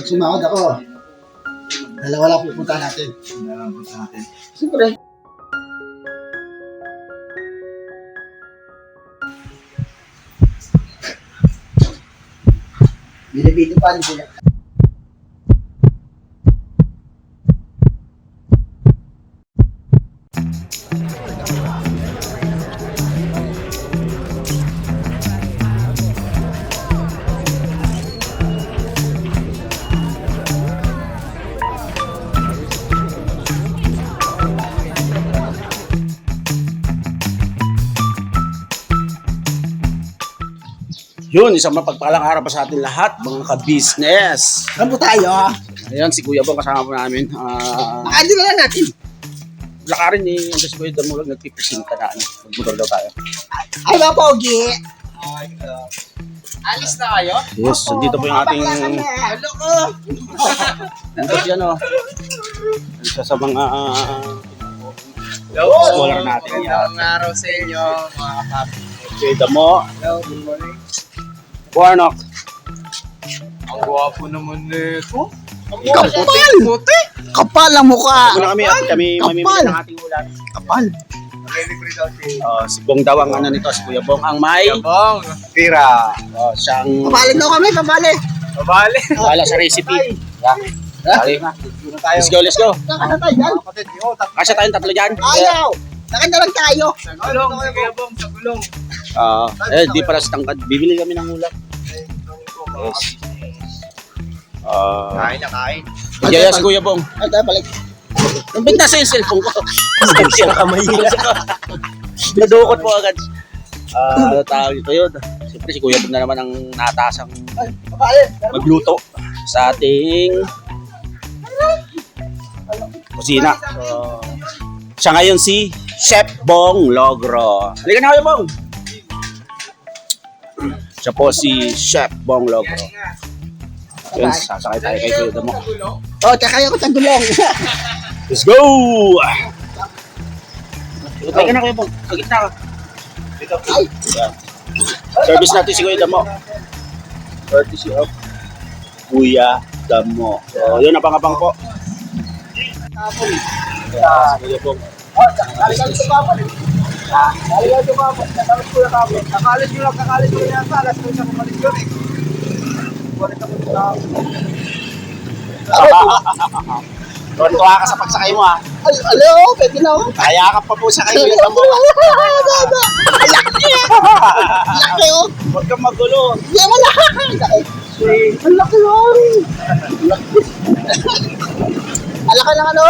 sumahod ako. Dalawa lang pupunta natin. Siyempre. Binibito pa rin sila. Yun, isang mapagpalang araw pa sa ating lahat, mga ka-business. Saan po tayo? Ayan, si Kuya Bong kasama po namin. Makain na lang natin. Lakarin ni si Kuya Damulag, nagpipresenta na. Magmotor daw tayo. Ay, mga pogi. Alis na kayo? Yes, so dito po yung ating... Hello ko. Dito si ano. Isa sa mga... Hello! Scholar natin. Magandang araw sa inyo, mga kapi. Kuya Damo. Hello, good morning. Warnock. Ang gwapo naman nito. Kapal! Kapal ang mukha. Muna kami at kami Kapal. mamimili ng ating ulan. Kapal. Nag-libre daw si Si Bong daw ang ano nito, si Kuya Bong ang may... Bong. Tira. Siyang... Pabalik daw kami, pabalik. Babali. Wala sa recipe. Yeah. Balik na. Let's go, let's go. Nakata tayo dyan. Kapatid, yo, Kasya tayong tatlo dyan. Ayaw. Nakita lang tayo. Sa gulong, sige Bong, sa gulong. Di para sa tangkad. Bibili kami ng ulam. Yes. Kain na kain. Kaya si Kuya Bong. Ay, tayo balik. Nabigta sa yung cellphone ko. Siya kamay. Nadukot po agad. Ano tawag ito yun? Siyempre si Kuya Bong na naman ang natasang Ay, pabalik. magluto sa ating kusina. So, siya ngayon si Chef Bong Logro. Halika na Kuya Bong. Siya po si Chef Bong Logro. Yun, sasakay tayo kay Kuya Damo. Oh, tsaka ako sa gulong. Let's go! Tayo ka na Kuya Bong. Sa gitna ka. Ay, Yeah. Service natin si Kuya Damo. Courtesy of Kuya Damo. So, yun, abang-abang po. Yeah, si Kuya Bong. oh, kakalis ko pa po. Kakalis ko pa po. Kakalis ko pa po. Kakalis nyo lang, kakalis nyo lang sa alas ko siya kumalis yun eh. Balik ako sa Tuwa ka sa pagsakay mo ha. Ay, alo, pwede na ako. Kaya ka pa po sa kay Kuya Damo. Laki! Laki oh! Huwag kang magulo. Hindi mo laki! Ang laki oh! Ang laki ng ano?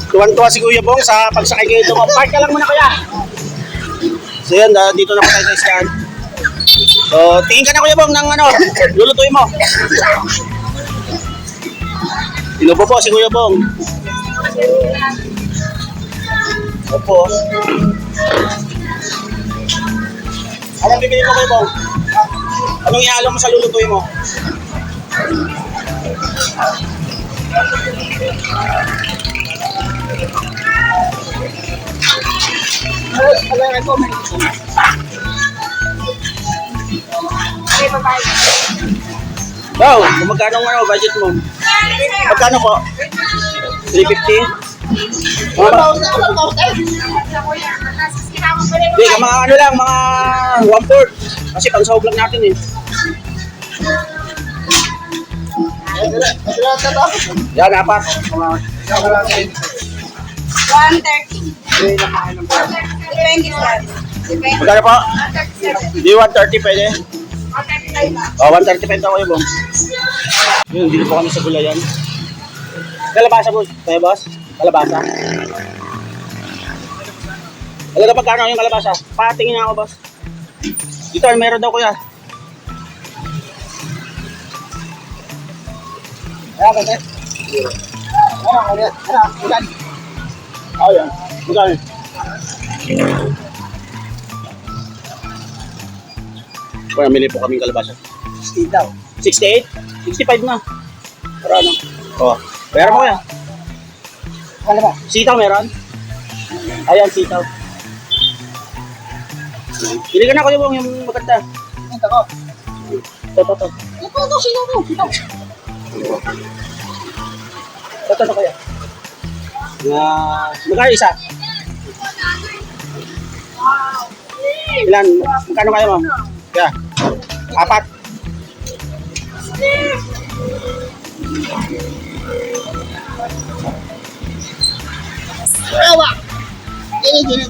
Tuwan-tuwa si Kuya Bong sa pagsakay kayo ito. Park ka lang muna Kuya. So yan, dito na po tayo sa stand. So, tingin ka na Kuya Bong ng ano, lulutuin mo. Inubo po si Kuya Bong. Opo. Anong bibili mo Kuya Bong? Anong ihalo mo sa lulutuin mo? Wow, kung magkano ang ano, budget mo? Magkano po? 350? Mga Hindi, mga ano lang, mga 1/4. Kasi pang sahog lang natin eh. Yan, apat. 130. 20 Magkano po? Di 130 pwede? 135. 135 ako yung bong. Yun, dito po kami sa gulayan. Kalabasa po, kaya boss? Kalabasa. Talaga pagkano yung kalabasa? Patingin na ako boss. Dito, meron daw kuya. Ayan, kasi. Ayan, ulit. Ayan, ulan. Ayan. Magkano? Kaya mili po kaming kalabasa. Stay daw. 68? 65 na. Para ano? Oh. Pera mo kaya? Ano ba? Sitaw meron? Ayan, sitaw. Pili ka na ko yung maganda. Ito ko. Ito. Ito, sino mo? Ito kaya. Magkano isa? Ilan? Magkano kaya mo? Kaya? 4. Awa! Gini.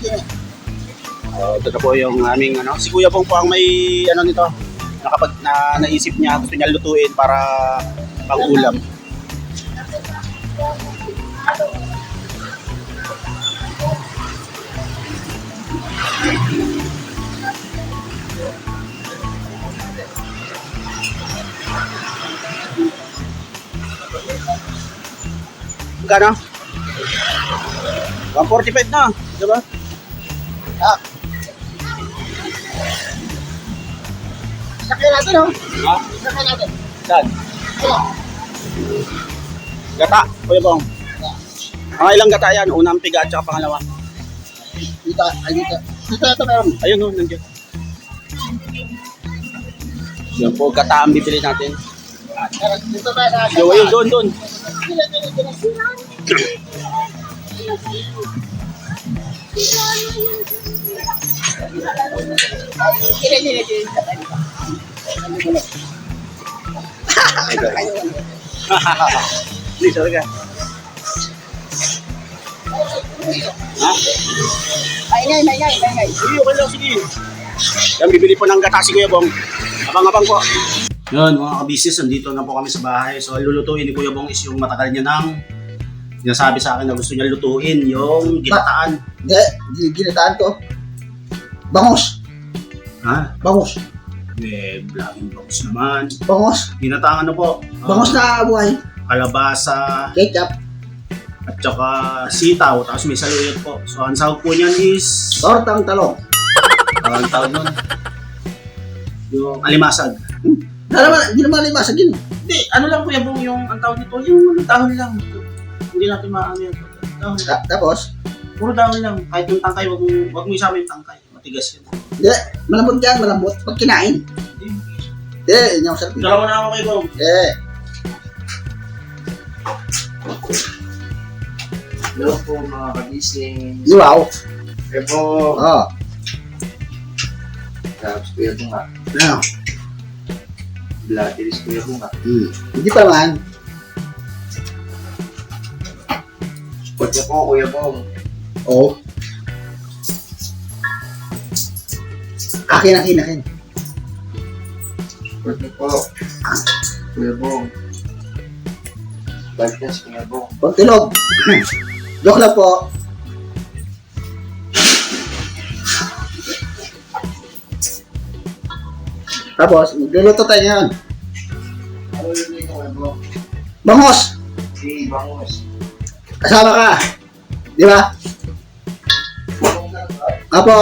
Ito na po yung aming ano. Si Kuya Bong po ang may ano nito. Naisip niya, gusto niya lutuin para pang ulam. Magkano? 145 na, di ba? Ah. Sakyan natin, oh. Ha? Sakyan natin. Saan? Ito. Gata, Kuya Bong. Mga ilang gata yan? Unang piga at saka pangalawa. Dito, ay dito. Ito meron. Ayun o, nandiyan. Yan po, gata ang bibili natin. Dito ba na? Yo, ayun, doon. Gini. Please, sorry ka. Ha? Maingay. Sige, okay lang, sige. Yan, bibili po ng gata si Kuya Bong. Abang-abang po. Yun, mga kabisnes, nandito na po kami sa bahay. So, ang lulutuin ni Kuya Bong is yung matagal niya nang sinasabi sa akin na gusto niya lutuin yung ginataan. Hindi, ginataan to. Bangus. Ha? Bangus. Vlogging box naman. Bangus. Ginataan ano po? Bangus na buhay. Kalabasa, Ketchup. at saka sitaw, tapos may saluyot po. So, ang sahog po niyan is... Tortang talong. Ang tawag nun? Yung alimasag. Hindi naman limasa gini. Hindi, ano lang po yung ang tawag nito, yung dahon lang. Hindi natin maano yan. Dahon lang. Tapos, Puro dahon lang. Kahit yung tangkay, wag mo isama yung tangkay. Matigas yan. hindi, malambot yan, malambot. Pag kinain. Hindi, yun yung sarap. Dalawa na ako kay Bong. Hello po mga kabising. Wow. Hello po. Oh. Tapos kuya Bunga. Ano? Blatiris kuya Bunga. Hindi pa naman. Kotse po kuya Bong. Oo. Akin. Kotse po. Kuya Bong. Blatiris kuya Bong. Pagtulog. Joke lang po. Tapos, magluluto tayo ngayon. Ano yun yung kuya Bong? Bangus! Si Bangus. Kasama ka. Di ba? Apo.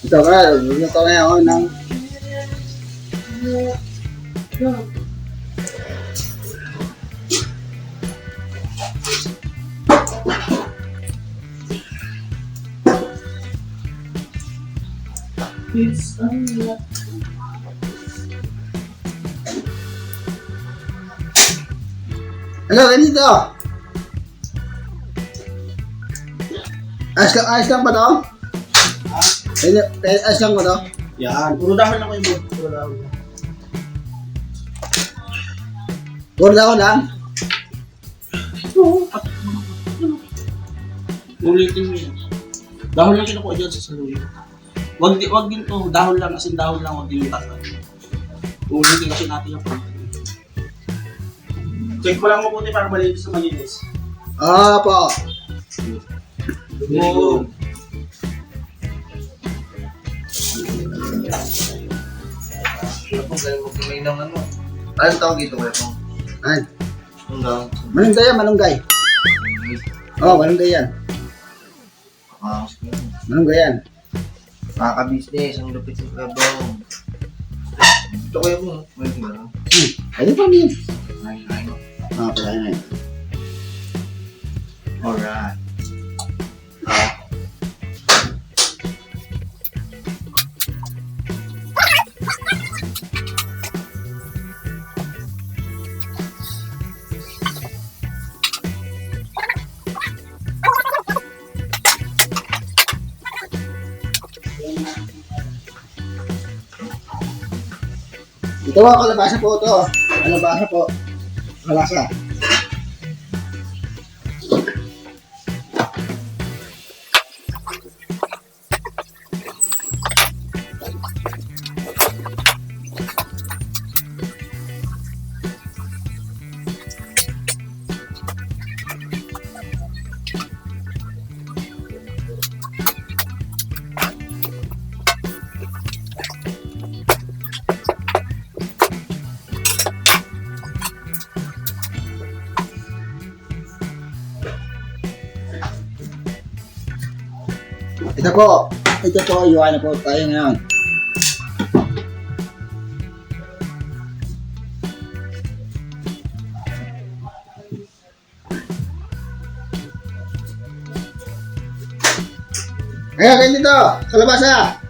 Ito ka, magluluto ngayon ng Hello, ganito. Ayos lang ba to? Ayos lang ba to? Yan. Puro dahon lang kayo Bong. Puro dahon lang. Gorda ko lang. Ulitin mo yan. Dahon lang kinukuha dyan sa saluyot. Wag din to. Dahon lang. As in dahon lang. Wag din yung takal. Ulitin kasi natin yung pagkakas. Check mo lang mabuti para malinis sa malinis. Apo. Oo. Ako, kaya magkamay ng ano. Anong tawag dito kuya po? Ay, Hanggang. malunggay yan, malunggay. Oo, malunggay yan. Malunggay yan. Nakaka-business, ang lupit sa kuya bong. Ito kuya po. May gano'n. Ayun pa niyan. Ay. Pala na yun. Alright. Ito po, kalabasa po ito. Kalabasa po. Kalabasa. Ito po, iwan na po tayo ngayon. Kaya kayo dito, kalabasa.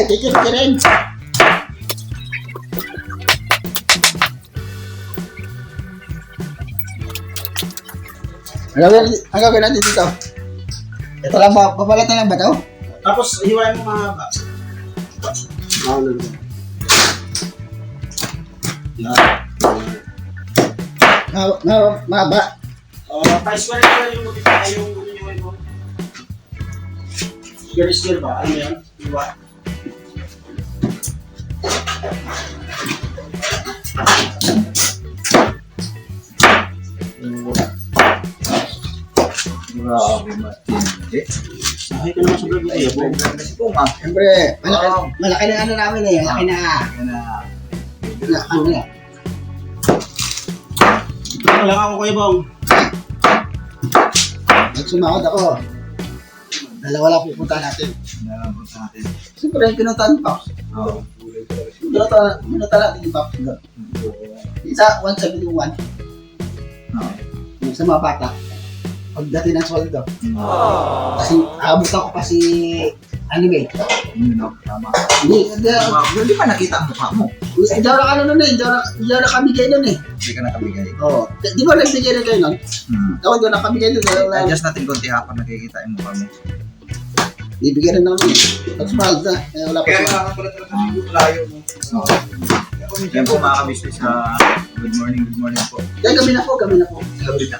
Kikit ka rin. Ang gagawin natin dito. Ito lang ba? Papalat na lang ba ito? Tapos, hiwain mo mahaba. Mahaba. Pa-square ko yung mabita yung hiwain mo. Square ba? Ano yan? Hiwa. Grabe matindi. Sahay ka naman sa vlog na iyo. Kasi po ma. Siyempre, malaki na ano namin eh. Malaki na. Ano na. Wala ako Kuya Bong. Nagsumakot ako. Dalawa lang pupunta natin. Nalambot sa atin. Siyempre, pinuntahan pa. Oo. Pinunta natin yung box. Isa, 171. Yung sa mga bata. Pagdating ng sweldo. Kasi abot ako pa si anime. Yun o, tama. Hindi pa nakita ang mukha mo. Hindi ako na ano nun eh. Hindi ako nakabigay nun eh. Hindi ka nakabigay. Oo. Di ba nagbigay na kayo nun? Ako hindi ako nakabigay nun. Adjust natin konti hapon nakikita yung mukha mo. Bibigyan rin naman eh. Pag smiled na. Wala pa Kaya smiled. nga pala talaga yung layo mo. Yan po mga kabisnes. Good morning po. Kaya gabi na po. Gabi na.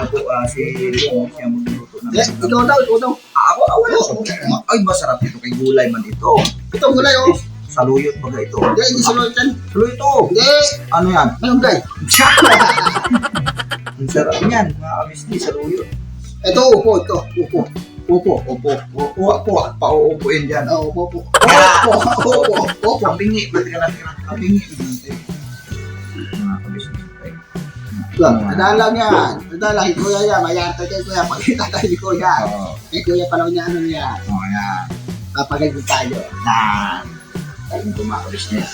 Ako si Leo, siya magluluto ng Ikaw daw. Ako, wala ko. Ay, masarap ito kay gulay man ito. Ito gulay oh. Saluyot baga ito. Hindi sunod yan. Saluyot ito. Hindi. Ano yan? Malunggay. Ang sarap niyan, mga kabisnes, saluyot. Ito upo. Upo. Opo. Opo. Pauupuin dyan. Upo. Upo. Kabingi. Pati ka natin. Kabingi. Mga kabisnes. Adalang yan. Adalang, kuya yan. Mayarte kay kuya. Pagkita tayo ni kuya. Oo. Eh, kuya pa lang niya ano niya. Oo, yan. Papagalit tayo. Yan. Tayo ng mga kabisnes.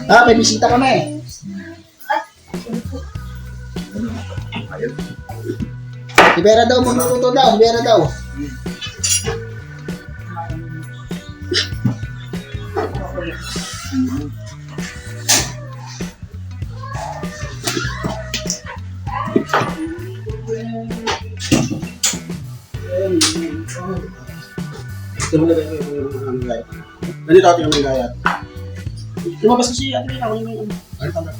May bisita kami. Ayun. Si Vera daw, magluluto daw. Si Vera daw. Ito mo na yung gayat. Ganito ating yung gayat. Lumabas kasi ako yung ano tama.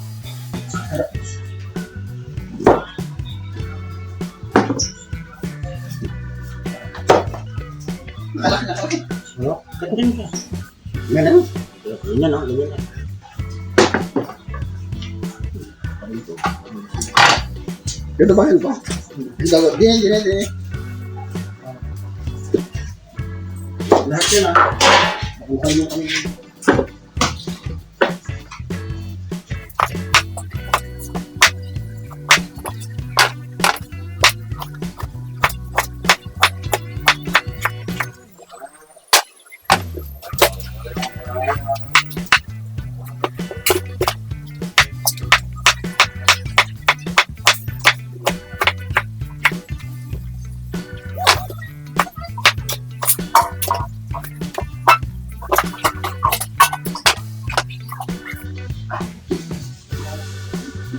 Nakalaki na kami. Ano? Katurin ka. Ganun. Ganyan lang, ganyan lang. Dito ba yun po? Dini. Lahat yun ah. Makuha mo kami.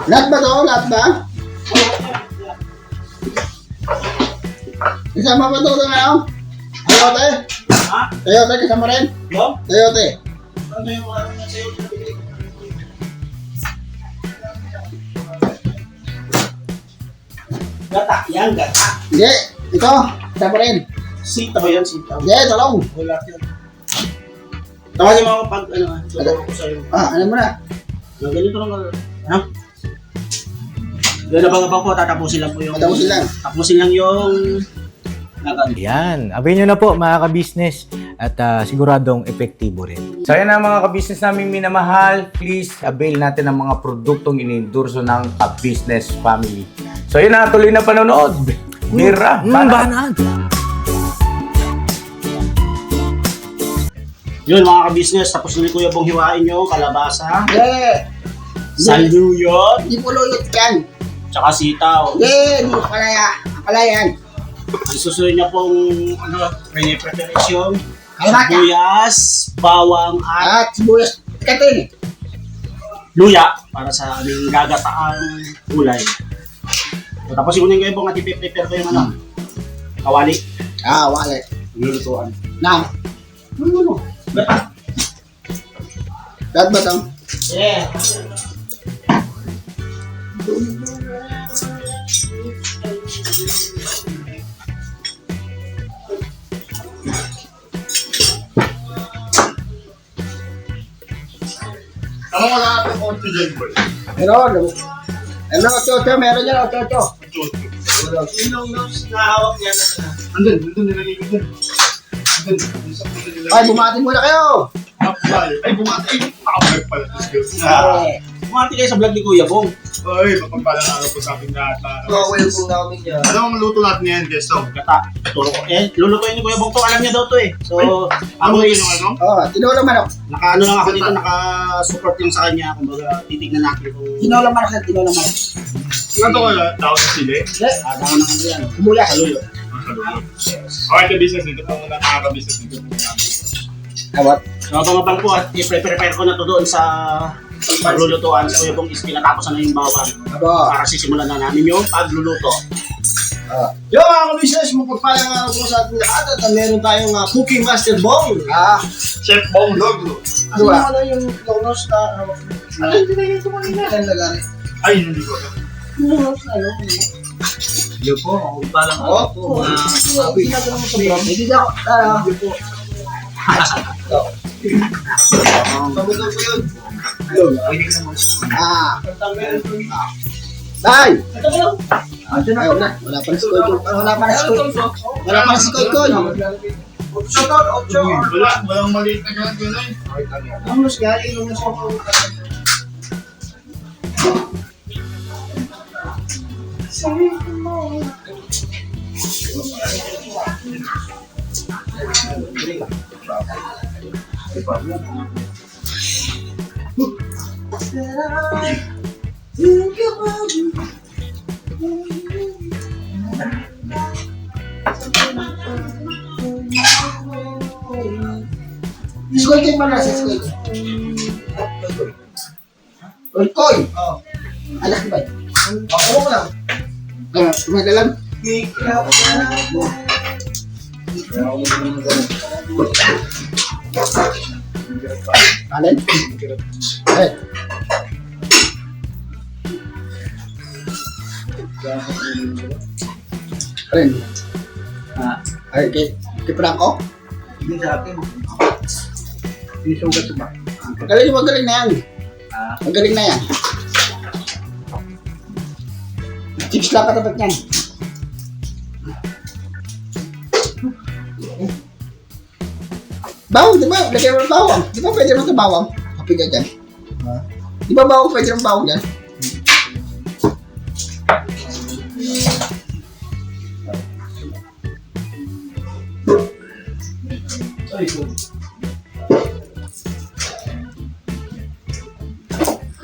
Lahat ba to? Lahat ba? Kasama ba to ngayon? Ayote? Ha? Ayote kasama rin? Yo? Ayote. Ano yung mga ano sa'yo? Gata, yan gata. Hindi. Ito. Kasama rin. Sita ba yan? Sita. Hindi. Talong. Wala yan. Tawagin mo ako pag ano ah. Tawagin ko sa'yo. Ano mo na? Yung ganito lang. Ha? Yung nabang-abang ko, tatapusin lang po yung... Tapusin lang. Tapusin lang yung... Yan. Abay nyo na po mga ka-business at siguradong epektibo rin. So ayan na mga ka-business namin minamahal. Please avail natin ang mga produktong inendorso ng ka-business family. So yun na, tuloy na panonood. Mira, Banaan. Yun mga ka-business, tapos na ni Kuya Bong hiwain yung kalabasa, Hindi. saluyot, Hindi po lulot yan. tsaka sitaw. Hindi. Hindi po palaya. Palayan. Ang susunod niya pong preparation, Kalabasa. sibuyas, bawang at At sibuyas. Katin. luya para sa aming gagataang gulay. So, tapos yung Kuya Bong at ipiprepare ko yung ano, kawali, Wale. lulutuan. Na. Ano? Gata. Lahat ba to? Yeah. Ano wala natin konti dyan, boy? Meron. Ano, chocho? Meron dyan, chocho. Yung nahawak niya na Andun nilagay ko dyan. Andun, isang ko nilagay. Ay, bumati muna kayo. Ay, bumati. Ay, nakablog pala. Eh, Bumati kayo sa vlog ni Kuya Bong. Ay, mapagpalang araw po sa ating lahat. Gawin po namin yan. Ano ang luto natin ngayon, guys? So, Gata. Turo ko. Lulutuin ni Kuya Bong to. Alam niya daw to eh. So, ako ano is, yung ano? Tinulang manok. naka-ano lang ako dito, naka-support lang sa kanya. Kumbaga, titignan natin kung Tinulang manok yan, tinulang manok. Ano ko tawag sa sili? Hindi. dahon ng ano yan. Sibuyas. Saluyo. Ang saluyo. Okay, ka-business. Dito po muna nakaka-business. Dito po muna. Awat. So, abang-abang ko at i-prepare ko na to doon sa paglulutuan. So, Kuya Bong is pinatapos na yung bawang. Abo. Para sisimulan na namin yung pagluluto. Yo mga ka-business, mapagpalang araw po sa ating lahat at meron tayong Cooking Master Bong. Chef Bong Loglo. Ano ba? Ano yung lonos na ano yung tinigil ko kanina? Ang lagari. Ay, hindi ko alam. Lonos na ano? Yo po, magpalang Oo. po. Ginagawa mo sa bro. Hindi ako. Hindi po. Pamudol ko yun. Yun. Bye! Ay, wala. Wala pa na si Koy Koy. Wala pa na si Koy. Wala pa na si Koy Koy. Walang maliit na ganun. Lumus galing, lumus ako. Iskoy kayo pala sa iskoy. Koy Koy. Anak ni ba? Ako mo lang. Tumada lang. Alin? Eh. Alin? Ay, kay Franco? Hindi sa akin. Sinusugat ba? Magaling na yan. Magaling na yan. Chips lang katapat yan. Bawang, di ba? Lagyan mo ng bawang. Di ba pwede naman ito bawang? Kapiga dyan. Di ba bawang pwede naman bawang dyan?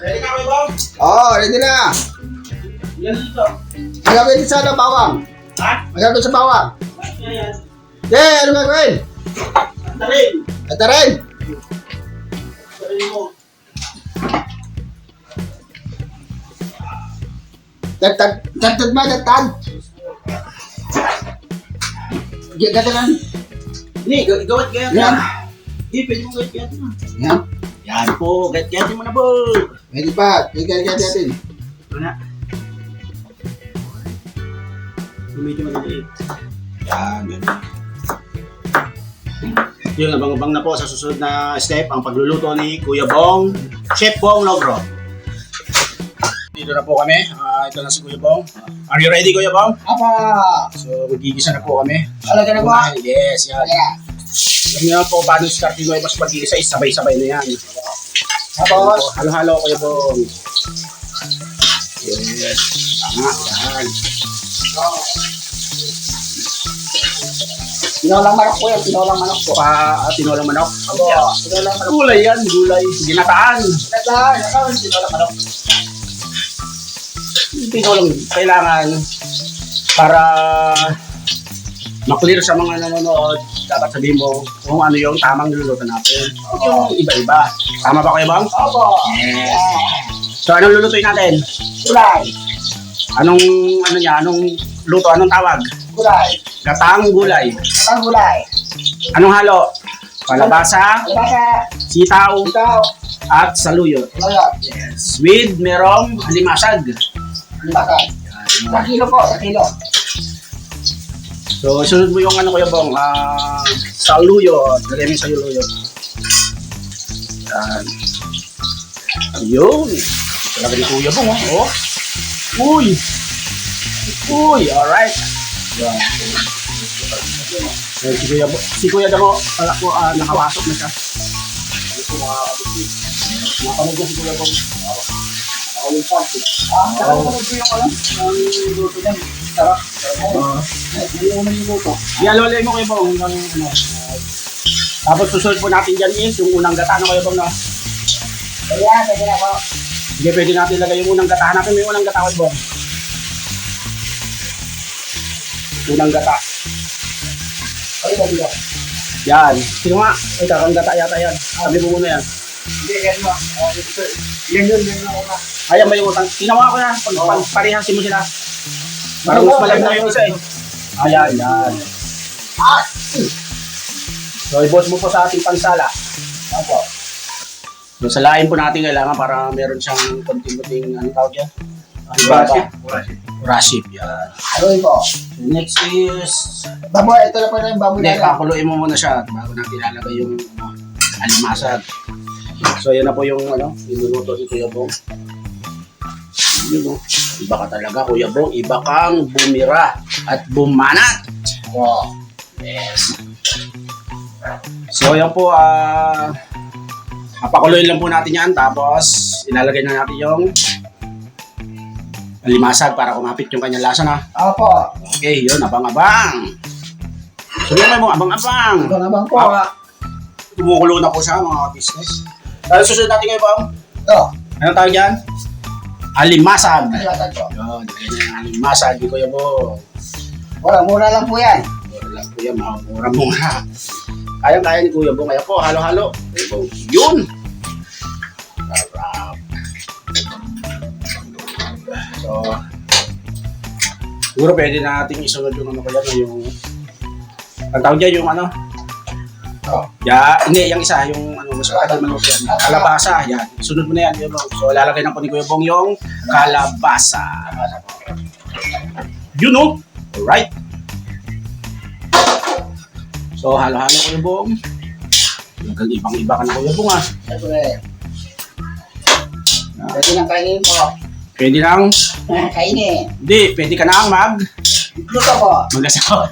Ready ka kayo, Bong? Oo, ready na. Yan dito. Magagawin din sana bawang. Ha? Magagawin sa bawang. Yan. Yeah, ano gagawin? Tarin. Ito rin. Tarin mo. Tagtad ba, tagtad? Gata lang. Hindi, gawat kaya. Yan. Hindi, pwede mo gawat kaya. Yan. Yan po, gawat kaya mo na po. Pwede pa. Pwede ka natin. Ito na. Medyo maliliit. Yan, ganun. Yun, abang-abang na po sa susunod na step ang pagluluto ni Kuya Bong, Chef Bong Logro. Dito na po kami. Ito na si Kuya Bong. Are you ready, Kuya Bong? Apa! So, magigisa na po kami. Talaga na ba? Yes, yan. Yeah. Alam niyo po paano starting ko ay mas pag-iisa, sabay-sabay na yan. Tapos, Halo-halo, Kuya Bong. Yes. Tama, yan. tinolang manok po yan. Tinolang manok po. Tinolang manok. Abo, tinolang manok. Gulay yan, gulay. Ginataan. Tinolang manok. Tinolang kailangan para maklear sa mga nanonood, dapat sabihin mo kung ano yung tamang niluluto natin. Yung iba-iba. Tama ba kayo, Bang? Opo. So, anong lulutuin natin? Gulay. Anong luto? Anong tawag? Gulay. Gataang gulay. Ang gulay. Anong halo? Palabasa, Baka, sitaw, ikaw, at saluyot. layot. Yes. With merong alimasag. Baka. Sa kilo po, sa kilo. So, sunod mo yung Kuya Bong, saluyot. Lagay mo yung saluyot. Yan. Ayun. Talaga ni Kuya Bong, oh. Uy! Uy, alright. Yan. Si Kuya Damo, pala po, nakawasok na siya. Napanood ko si Kuya Bong. Nakapanood ko yung alam. Ang luto niyan. Sarap. Yung unang luto. Ialolay mo Kuya Bong hanggang ano. Tapos susunod po natin dyan is yung unang gata na Kuya Bong na. Kaya, pwede na po. Sige, pwede natin ilagay yung unang gata. Hanapin mo yung unang gata Kuya Bong. Unang gata. Ay, pwede na. Yan. Sino nga? Ay, kakang gata yata yan. Sabi mo muna yan. Hindi, yan mo. Yan yun ako na. Ayan ba yung utang? Ginawa ko na. Parehasin mo sila. Parang mas malagna yung isa eh. Ayan, yan. So, i-boss mo po sa ating pansala. Opo. So, salain po natin kailangan para meron siyang konting-konting, ano tawag yan? Rasip, yan. Ano po? So, next is... Baboy, ito na po na yung baboy Hindi, na. pakuluin mo muna siya bago natin ilalagay yung alimasag. So, yan na po yung, niluluto ni Kuya Bong. Yun, Iba ka talaga, Kuya Bong. Iba kang bumira at bumanat. Wow. Yes. So, yan po, papakuloyin lang po natin yan. Tapos, ilalagay na natin yung limasag para kumapit yung kanyang lasa na. Opo. Okay, yun, abang-abang. So, yun mo, abang-abang. Ito naman po. Kumukulo na po siya, mga business. Dahil susunod natin kayo, Bong. Ito. Ano tawag yan? Alimasag. Alimasag po. Yun, ganyan yung alimasag. Di Kuya Bong. Mura lang po yan. Mura lang po yan, mga mura-mura. Kaya-kaya ni Kuya Bong. Kaya po, halo-halo. Kuya Bong. Yun! Sarap. So, siguro pwede natin isunod yung ano ko yan, yung ang tawag dyan, yung ano? Hindi, yung isa, yung ano, mas matagal maluto yan. Kalabasa, yan. Sunod mo na yan, Kuya Bong. So, lalagay na po ni Kuya Bong yung kalabasa. You know? Alright. So, halo-halo Kuya Bong. Hanggang ibang-iba ka na Kuya Bong, ah. Siyempre. Pwede nang kainin po. Pwede nang, Kainin. hindi, pwede ka nang Luto po. mag-asawa.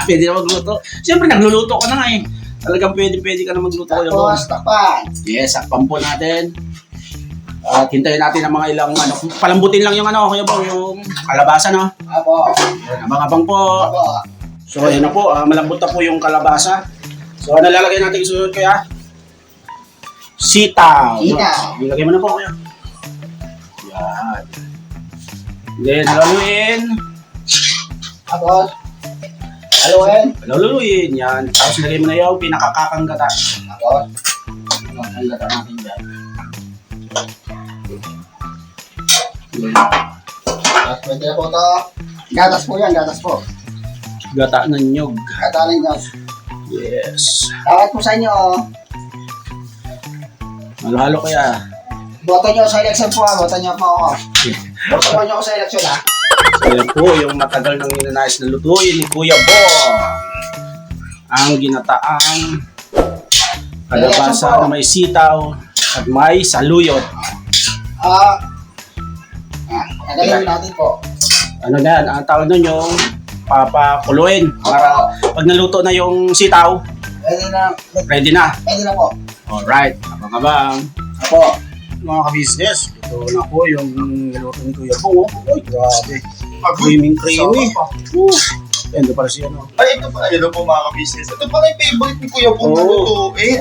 Pwede na magluto. Siyempre, nagluluto ka na nga eh. Talagang pwede ka na magluto Kuya Bong. Tapos, takpan. Yes, sakpan po natin. At hintayin natin ang mga ilang, ano, palambutin lang yung ano, Kuya Bong, yung kalabasa, no? Opo. Abang-abang po. Opo. So, ayun na po, malambot na po yung kalabasa. So, ano lalagay natin susunod, Kuya? Sitaw. Sitaw. Ilagay mo na po, Kuya. Yan. Then, haluin. Tapos, haluin. Haluin, yan. Tapos, ilagay mo na yung pinakakakang gata. Tapos, Ang gata natin dyan. tapos pwede na po ito. Gatas po yan, gatas po. Gata ng nyog. Katanin nyo. Yes. Tawad po sa inyo. Halo-halo kaya. Boto nyo sa election po, boto nyo po ako. Boto nyo ako sa election ha. So, yan po yung matagal nang ninanais na lutuin ni Kuya Bong. Ang ginataang kalabasa na may sitaw at may saluyot. Nagalawin natin po. Ano na yan, ang tawag nun yung papakuluin. Para pag naluto na yung sitaw, Pwede na, ready na. pwede na po. Alright, abang-abang. Apo. Mga ka-business, ito na po yung niluto ni Kuya Bong. Uy, grabe. Creamy. Endo para siya, no? Ay, ito pala, yun po mga ka-business. Ito pala yung favorite ni Kuya Bong na Oo. lutuin.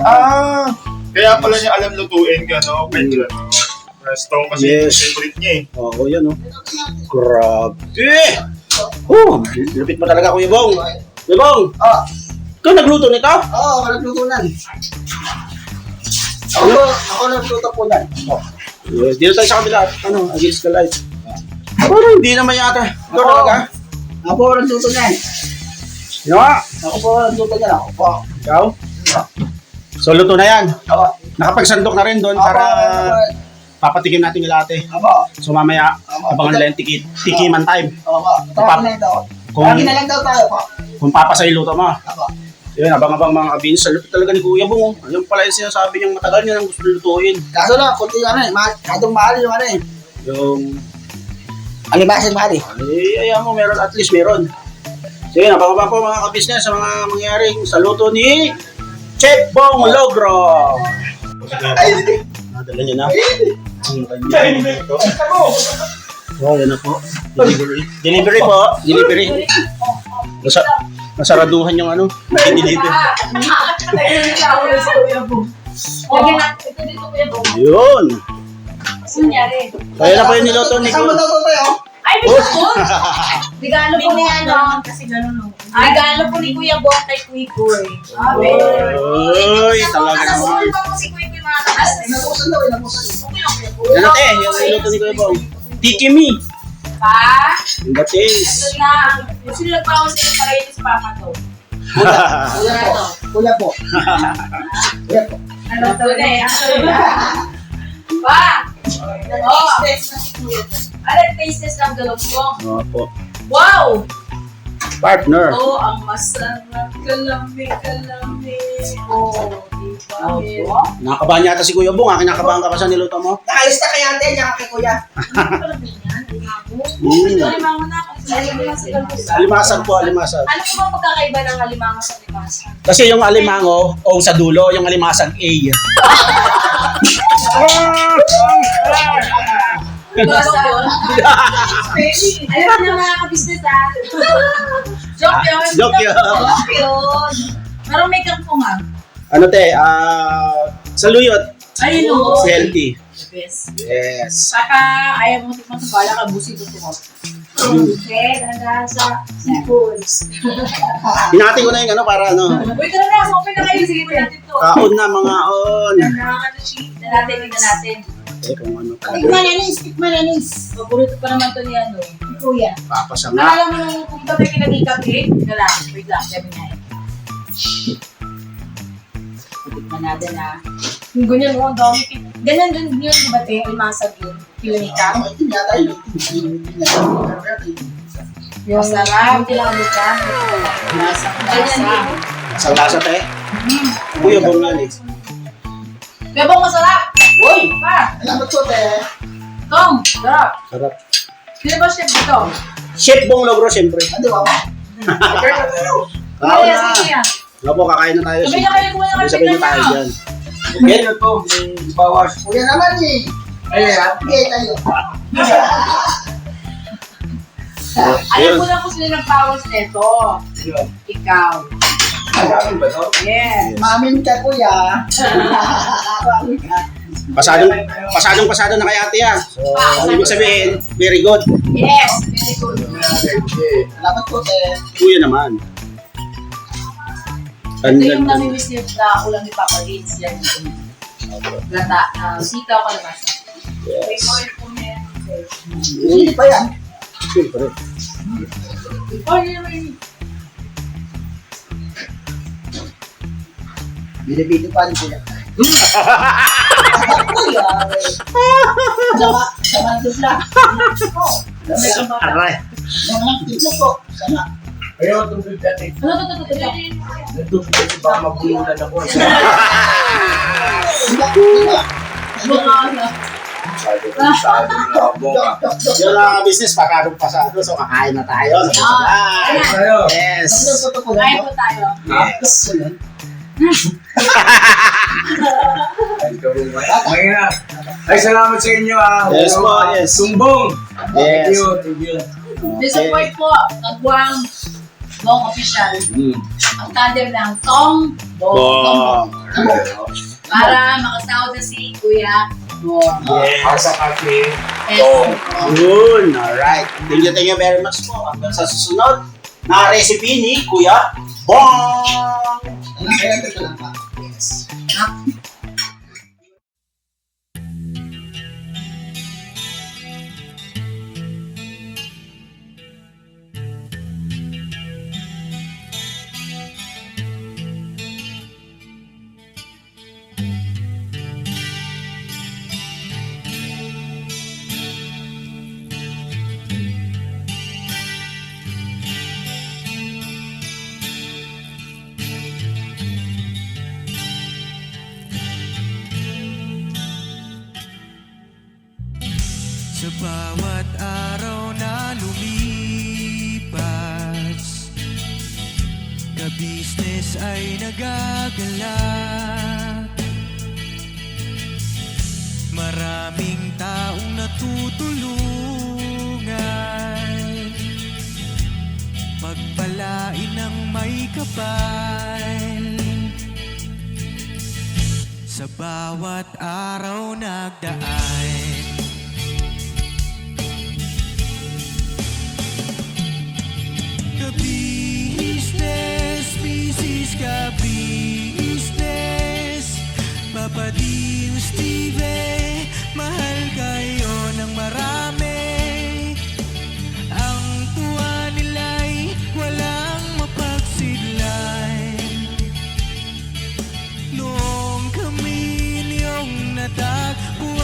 Kaya pala niya alam lutuin ka, no? Pwede lang. Resto kasi Yes. favorite niya eh. Oo, yan, no? Grabe! Lupit mo talaga, Kuya Bong. Kuya Bong, ikaw nagluto nito? Oo, nagluto na. Ako nagluto po na. Yes, dito tayo sa kabila. Ano, against the light. Parang hindi naman yata. Ikaw talaga? Ako po nagluto na. Ano nga? Ako po nagluto na. Ako po. Ikaw? So, luto na yan. Ako. Nakapagsandok na rin doon para papatikim natin yung latte. Ako. So, mamaya, abangan nila yung tikiman time. Ako. Tawag na ito. Kung- Tawagin na lang daw tayo po. Kung papasa yung luto mo. Ako. Yun, abang-abang mga kabins. Sa lupit talaga ni Kuya Bong. Ayun pala yung sinasabi niyang matagal niya nang gusto lutuin. Kaso lang, kunti ano eh. Kadong mahal yung ano eh. Yung, Alimasin mahal eh. ayaw mo, meron, at least meron. Sige, abang-abang po mga kabisnes sa mga mangyaring sa luto ni Chef Bong Logro. Nadala niya na. Ang kanya. Oh, yan na po. Delivery. Delivery po. Delivery. Nasaraduhan yung ano. Delivery. Lagyan natin ito dito kuya po. Yun. Kunyari. Kaya na po yung niloto ni Kasama daw to tayo. Ay, bisko! Regalo po ni ano. Kasi gano'n no. Regalo po ni Kuya Bong kay Kuy Kuy. Uy, talaga naman. Nasusul pa po si Kuy Kuy mga taas. Nabusan daw eh, nabusan. Okay lang Kuya Bong. Yan natin, yung niloto ni Kuya Bong. Tiki me. Pa? In the taste. Ito na. Yung sila nagpawa sa iyo para ito si Papa to. Kuya po. Kuya po. Kuya po. Ano to na eh. Pa! Nag-taste test na si Kuya. Nag-taste test ng galunggong. Opo. Wow! Partner. Oh, ang masarap. Kalami. Oh, diba? Nakakabahan yata si Kuya Bong. Kinakabahan ka pa sa niluto mo? Nakalis na kaya ate, niya kay kuya. Alimango na ako. Alimasag po, alimasag. Ano po ba pagkakaiba ng alimango sa alimasag? Kasi yung alimango, O sa dulo, yung alimasag, A. Alam mo na mga ka-business ha? Joke yun. Joke yun. Joke yun. Pero may kangko nga. Ano te, saluyot. Ayun o. Healthy. The best. Yes. Saka ayaw mo tikman sa bala ka, busi ko ito. Okay, handa sa seafoods. Hinati ko na yung ano para ano. Wait na na, open na kayo. Sige po natin to. Kaon na mga on. Ano sheet na natin, tingnan natin. Eh kung ano Tikman nanis, tikman nanis. Paborito pa naman to ni ano. Ni Kuya. papasa nga. Naalala mo nung pumunta tayo kinagikap eh? Teka lang, wait lang, sabi nga eh. Tikman natin ha. Yung ganyan mo, ang dami. Ganyan din yun, di ba te? Almasag yun. Kilonika. Ito yata yun. Yung sarap. Tinamit ka. Ganyan din. Sa lasa te. Kuya Bong yan eh. Kaya bang masarap? Uy! Pa! Salamat po, te. Tom! Sarap! Sarap. Sino ba chef dito? Chef Bong Logro siyempre. Ano ba? Kaon Kuya, na. sige yan. Nga po, kakain na tayo. Sabi na kayo kung ano Sabi na tayo dyan. Okay na to, bawas. Kuya naman eh. Ayan. Okay tayo. Alam ko na kung sino nagpawas nito. Ikaw. Alamin ba to? Yes. Mamin ka, kuya. Mamin ka. Pasadong-pasado na kay ate ah. So, ano ibig sabihin, very good. Yes. Very good. Salamat po, te. Kuya naman. Ito yung namimiss niyo na ulam ni Papa Gates. Yan yung gata. Sitaw ka naman. Favorite po niya. Hindi pa yan. Siyempre. Oh, yun naman. Binibito pa rin, kuya. Kuya, sama ng tupla. Aray. Sama ng tupla po. Sama. Ayaw, tungkol dati. Ano to? Nagtungkol kasi baka mabulunan ako. Yung business, pakadong pasado. So, kakain na tayo. Ayan. Tayo. Yes. Kain po tayo. Yes. Ay, salamat sa inyo ah. Yes po, yes. Sumbong. Yes. Thank you. May support po. Nagbuwang Bong Official. Mm. Ang tandem ng Tong Bong. Bong. Para makasahod na si Kuya Bong. Yes. Asa kaki. Yes. Yun. Alright. Thank you very much po. Hanggang sa susunod na recipe ni Kuya Bong. Yes. Sa bawat araw na lumipas, ka-business ay nagagalak. Maraming taong natutulungan, pagpalain ng may kapal. Sa bawat araw nagdaan, ka-business, business ka-business, Papa Dio, Steve, mahal kayo ng marami. Ang tuwa nila'y walang mapagsidlay. Noong kami niyong natagpuan,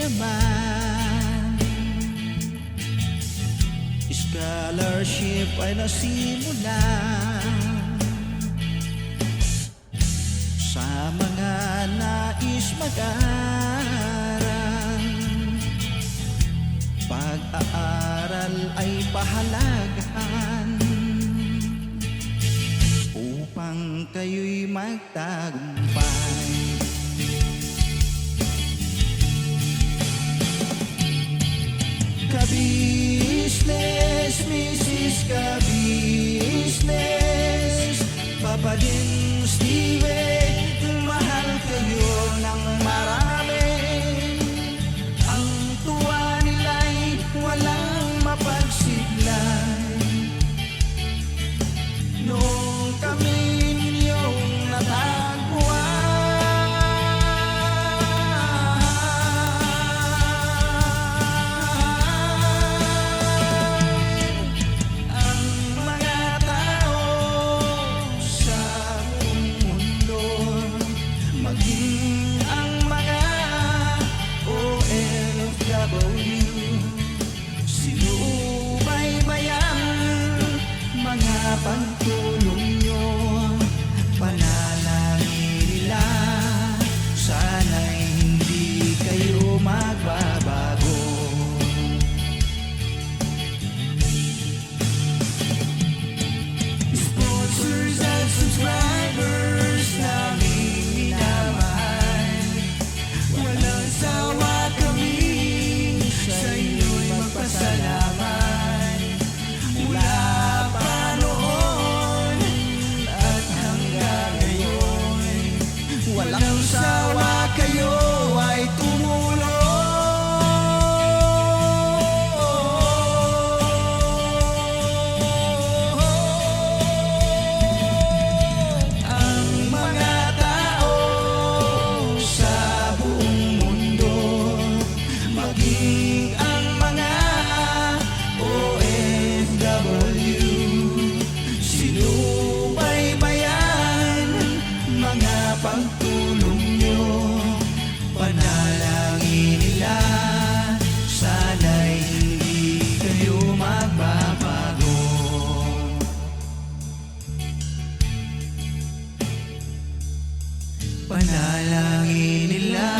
naman. Scholarship ay nasimula sa mga nais mag-aral. Pag-aaral ay pahalagahan upang kayo'y magtagumpay. Ka-business, Mrs. Ka-business, Papa din Steve, mahal kayo ng marami. Ang tuwa nila'y walang mapagsiglay. Nung kami ninyong natagpuan, ang mga tao sa buong mundo, maging ang mga OFW, sinubaybayan mga pagtulong nyo. Panalangin nila, sana'y hindi kayo magbabago. Sponsors at subscribers naming minamahal, walang sawa kami sa inyo'y magpasalamat. Mula pa noon at hanggang ngayon, walang sawa kayo ay tumulong. Ang mga tao sa buong mundo, maging ang mga OFW, sinubaybayan mga pagtulong nyo. Panalangin nila, sana'y hindi kayo magbabago. Panalangin nila,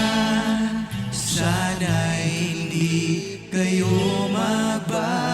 sana'y hindi kayo magbabago.